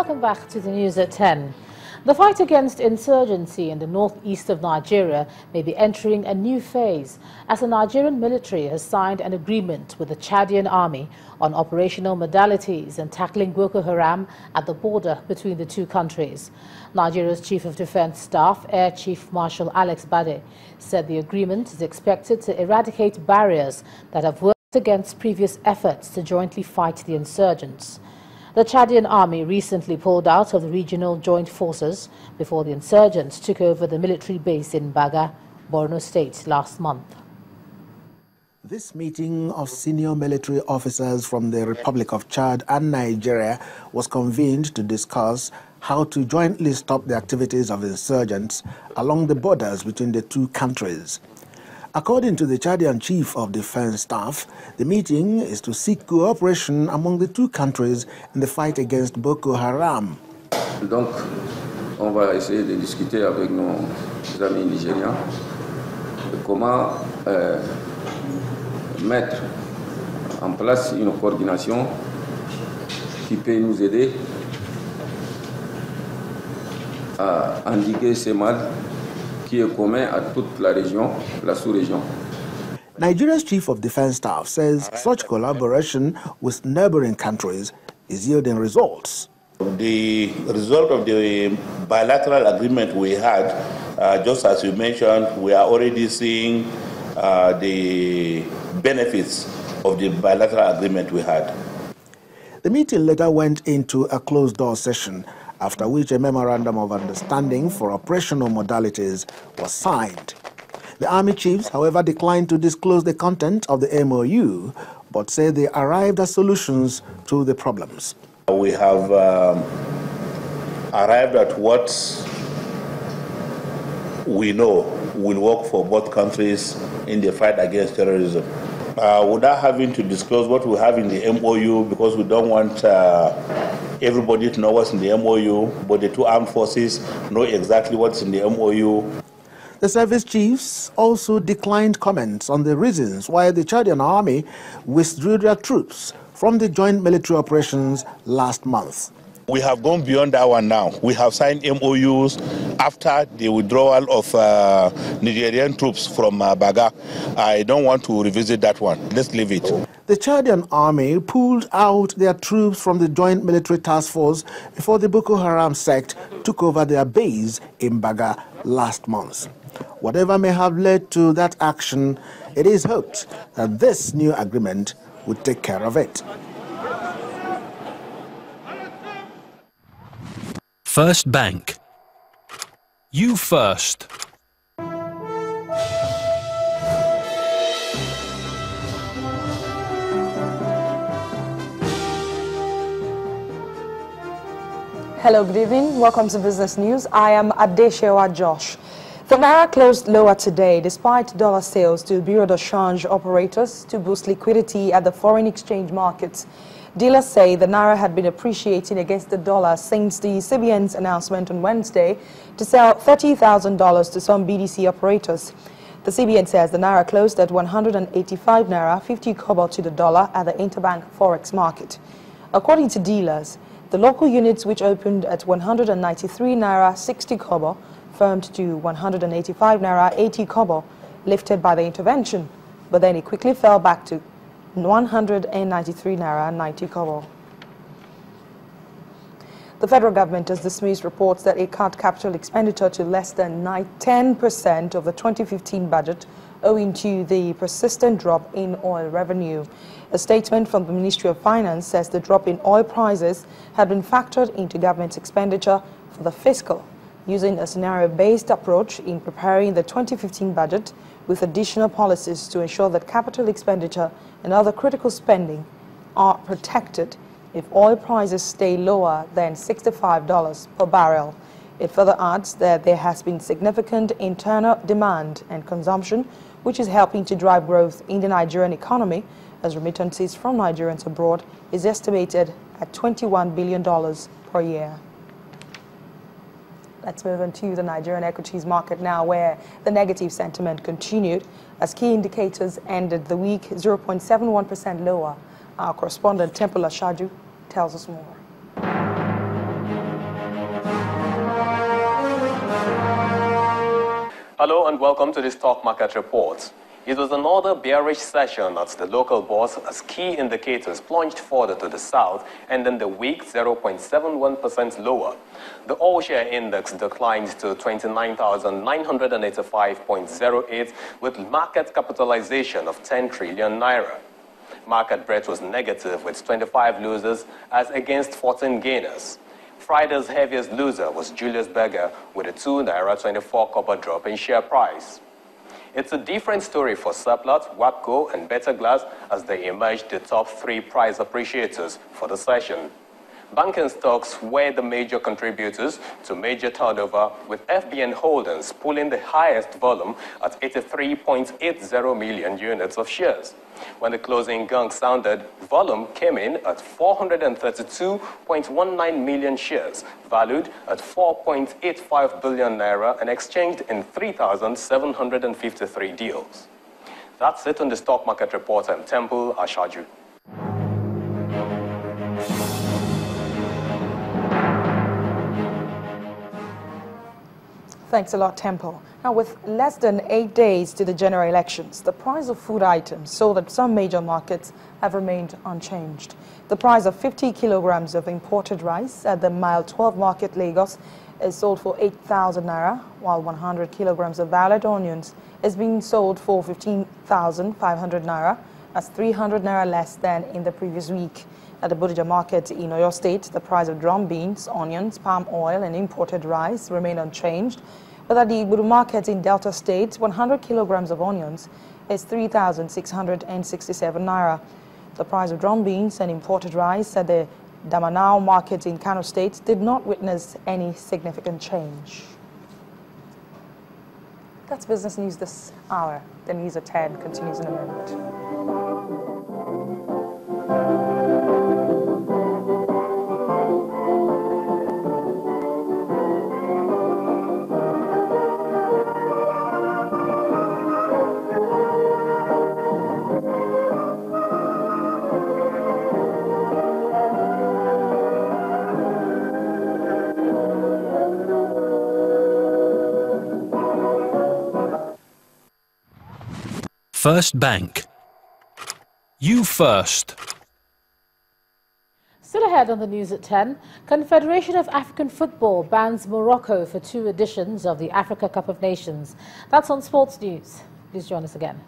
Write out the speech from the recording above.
Welcome back to the news at 10. The fight against insurgency in the northeast of Nigeria may be entering a new phase as the Nigerian military has signed an agreement with the Chadian army on operational modalities and tackling Boko Haram at the border between the two countries. Nigeria's Chief of Defense Staff, Air Chief Marshal Alex Bade, said the agreement is expected to eradicate barriers that have worked against previous efforts to jointly fight the insurgents. The Chadian army recently pulled out of the regional joint forces before the insurgents took over the military base in Baga, Borno State last month. This meeting of senior military officers from the Republic of Chad and Nigeria was convened to discuss how to jointly stop the activities of insurgents along the borders between the two countries. According to the Chadian Chief of Defense Staff, the meeting is to seek cooperation among the two countries in the fight against Boko Haram. Donc, on va essayer de discuter avec nos amis nigériens de comment mettre en place une coordination qui peut nous aider à endiguer ces mal qui est commun à toute la région, la sous-région. Nigeria's Chief of Defense Staff says such collaboration with neighboring countries is yielding results. The result of the bilateral agreement we had, just as you mentioned, we are already seeing the benefits of the bilateral agreement we had. The meeting later went into a closed-door session, after which a memorandum of understanding for operational modalities was signed. The army chiefs, however, declined to disclose the content of the MoU, but say they arrived at solutions to the problems. We have arrived at what we know will work for both countries in the fight against terrorism. Without having to disclose what we have in the MoU, because we don't want everybody to know what's in the MoU, but the two armed forces know exactly what's in the MoU. The service chiefs also declined comments on the reasons why the Chadian army withdrew their troops from the joint military operations last month. We have gone beyond that one now. We have signed MoUs after the withdrawal of Nigerian troops from Baga. I don't want to revisit that one. Let's leave it. The Chadian army pulled out their troops from the joint military task force before the Boko Haram sect took over their base in Baga last month. Whatever may have led to that action, it is hoped that this new agreement would take care of it. First Bank. You first. Hello, good evening. Welcome to Business News. I am Adeshewa Josh. The Naira closed lower today despite dollar sales to Bureau de Change operators to boost liquidity at the foreign exchange markets. Dealers say the Naira had been appreciating against the dollar since the CBN's announcement on Wednesday to sell $30,000 to some BDC operators. The CBN says the Naira closed at 185 Naira 50 kobo to the dollar at the interbank forex market. According to dealers, the local units which opened at 193 Naira 60 kobo firmed to 185 Naira 80 kobo, lifted by the intervention, but then it quickly fell back to 193 Naira 90 kobo. The federal government has dismissed reports that it cut capital expenditure to less than 10% of the 2015 budget owing to the persistent drop in oil revenue. A statement from the Ministry of Finance says the drop in oil prices had been factored into government's expenditure for the fiscal, using a scenario-based approach in preparing the 2015 budget with additional policies to ensure that capital expenditure and other critical spending are protected if oil prices stay lower than $65 per barrel. It further adds that there has been significant internal demand and consumption, which is helping to drive growth in the Nigerian economy, as remittances from Nigerians abroad is estimated at $21 billion per year. Let's move on to the Nigerian equities market now, where the negative sentiment continued as key indicators ended the week 0.71% lower. Our correspondent Temple Ashaju tells us more. Hello and welcome to the Stock Market Report. It was another bearish session at the local bourse as key indicators plunged further to the south, ending the week 0.71% lower. The all-share index declined to 29,985.08 with market capitalization of 10 trillion naira. Market breadth was negative with 25 losers as against 14 gainers. Friday's heaviest loser was Julius Berger with a 2 naira 24 copper drop in share price. It's a different story for Seplat, WAPCO and Better Glass as they emerged the top 3 price appreciators for the session. Banking stocks were the major contributors to major turnover, with FBN Holdings pulling the highest volume at 83.80 million units of shares. When the closing gong sounded, volume came in at 432.19 million shares, valued at 4.85 billion naira and exchanged in 3,753 deals. That's it on the Stock Market Report. I'm Temple Ashaju. Thanks a lot, Temple. Now, with less than 8 days to the general elections, the price of food items sold at some major markets have remained unchanged. The price of 50 kilograms of imported rice at the Mile 12 Market, Lagos, is sold for 8,000 naira, while 100 kilograms of violet onions is being sold for 15,500 naira. That's 300 naira less than in the previous week. At the Bodija Market in Oyo State, the price of drum beans, onions, palm oil and imported rice remain unchanged. But at the Igbodu Market in Delta State, 100 kilograms of onions is 3,667 naira. The price of drum beans and imported rice at the Damanau Market in Kano State did not witness any significant change. That's business news this hour. The news at 10 continues in a moment. First Bank. You first. Still ahead on the news at 10, Confederation of African Football bans Morocco for 2 editions of the Africa Cup of Nations. That's on Sports News. Please join us again.